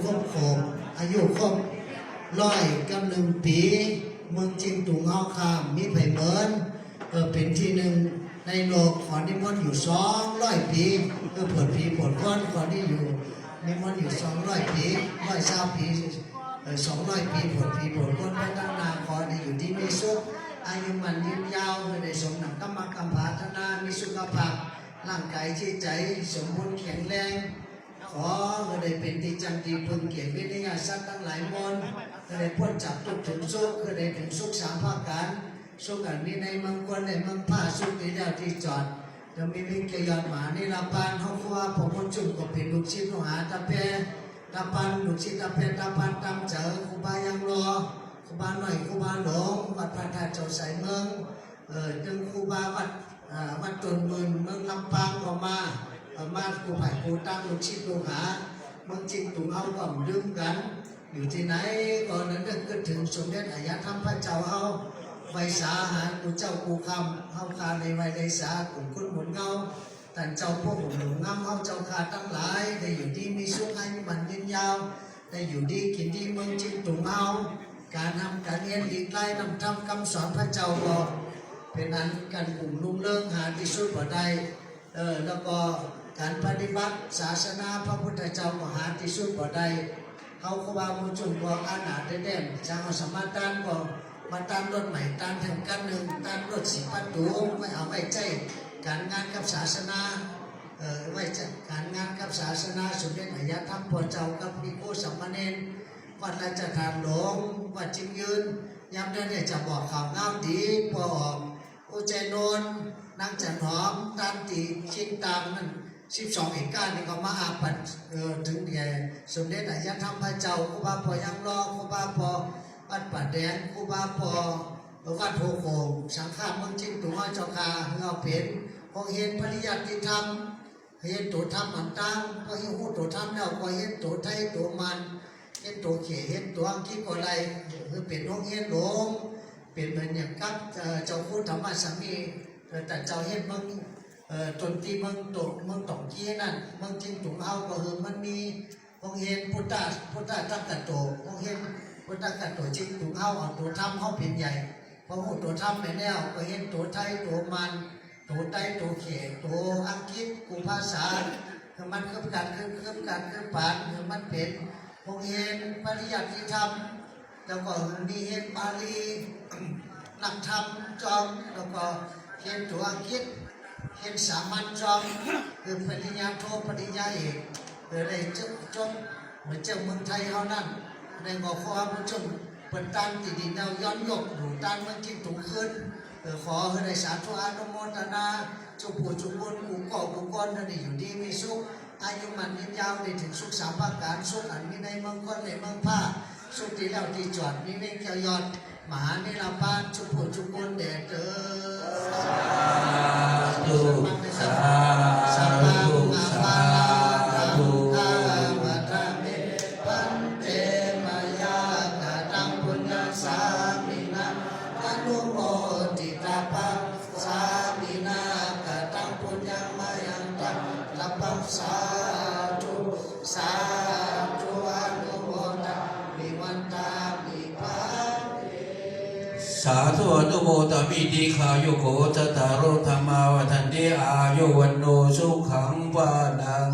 ครบอายุครบ101 ปีเมืองจีนตุงเฮาคามมีไผ่เหมือนเป็นที่หนึ่งในโลกขอนิมนต์อยู่200 ปีผลผีผลก้อนขอที่อยู่นิมนต์อยู่200 ปี120 ปี200 ปีผลผีผลก้อนพระตั้งนาขอได้อยู่ที่มีสุขอายุมันยืนยาวได้สมหนังกรรมกรรมพัฒนามีสุขภาพร่างกายจิตใจสมบูรณ์แข็งแรงขอได้เป็นที่จังที่พึงเกียรติวิทยาสัตว์ทั้งหลายมนได้พ้นจากทุกข์ถึงสุขได้ถึงสุขสามภาคการสุขอันนี้ในเมืองกวนในเมืองผ้าสุขที่เดียวที่จอดจะมีวิเกยอนหมานี่ลาปานเขาคือว่าผมคนจุ่มก็เป็นลูกศิษย์ลูกหาตาเพตาปันลูกศิษย์ตาเพตาปันตามเจอครูบายังรอครูบาหน่อยครูบาหลงวัดพระธาตุเจ้าสายเมืองจึงครูบาวัดตนเมืองลำปางก็มาครูไผ่ครูตั้งลูกศิษย์ลูกหาเมืองจีนตุงเอาก็ดื่มกันอยู่ที่ไหนก่อนนั้นก็ถึงสมเด็จอายธรรมพระเจ้าเอาไวสาหากูเจ้ากูคำเฮาคาในไวไลสากลุ่มคุณหมุนเงาแต่เจ้าพวกหนุ่มงามเฮาเจ้าคาทั้งหลายได้อยู่ดีมีสุขให้มันยืนยาวได้อยู่ดีกินดีเมืองจีนตุงเฮาการทำการเรียนหลีกไล่นำทำคำสอนพระเจ้าบอกเป็นนั้นการกลุ่มลุ่งเรื่องหาที่สุดบ่ได้แล้วก็การปฏิบัติศาสนาพระพุทธเจ้าก็หาที่สุดบ่ได้เขาก็ว่ามุจุนบอกอาณาเด่นๆจังสมาทานก็มาตามรถใหม่ตามแถมกันหนึ่งตามรถ10 ประตูไม่เอาไว้ใจการงานกับศาสนาไว้ใจการงานกับศาสนาสมเด็จอายธรรมพ่อเจ้ากับพิโกสัมมาเนรวัดราชทานหลวงวัดจิมยืนยามเดือนเนี่ยจะบอกข่าวงามดีปออุใจนนนางจันหอมตามตีชิงตามนั่น12 เอกานี่ก็มาอาปัดถึงเนี่ยสมเด็จอายธรรมพระเจ้าครูบาพอยังรอครูบาพอวัดป่าแดงครูบาพอวัดโพโขงสังฆาเมืองจีนตุงเจ้าคาเราเป็นของเห็นปริยัติธรรมเห็นตัวธรรมต่างๆพอเห็นหูตัวธรรมแล้วก็เห็นตัวไทยตัวมันเห็นตัวเขียเห็นตัวอังกฤษก็ได้คือเป็นห้องเห็นหลวงเป็นเหมือนอย่างกับเจ้าคุณธรรมสามีแต่เจ้าเห็นเมืองจนที่เมืองตกกี้นั่นเมืองจีนตุงก็คือมันมีห้องเห็นพุทธตั้งกัตโตห้องเห็นพุทธกัตโตจีนตุงเอาตัวธรรมเขาเป็นใหญ่พอหูตัวธรรมไปแล้วก็เห็นตัวไทยตัวมันตัวไต้ตัวเขตตัวอังกฤษกูภาษาคือมันคือการคือปานคือมันเป็นพงเห็นปริยัติธรรมแล้วก็มีเห็นบาลีนักธรรมจอมแล้วก็เห็นตัวอังกฤษเห็นสามัญจอมคือปริญญาโทปริญญาเอกเลยจบเหมือนเจ้าเมืองไทยเขานั่นในงอข้อผู้ชมเปิดตันติดินแนวย้อนยกดูตันเมืองจีนตุงขึ้นขอให้ได้สาธุอนุโมทนาจุปู่จุบุญกูก่อกูก้อนนั่นอยู่ดีมีสุขอายุมันยืนยาวได้ถึงสุขสามภาคการสุขอันมีในเมืองก้อนในเมืองผ้าสุขที่แล้วที่จอดมีในเกียวยอดมหานิราปานจุปู่จุบุญแด่เด้อสาธุสาธุสาธุสาธุสาธุอนุโมทนามิวันตามิภาสาธุอนุโมทนามิดีขายุโกจตารโรธรรมาวัฏันติอายุวันโนสุขังวานัง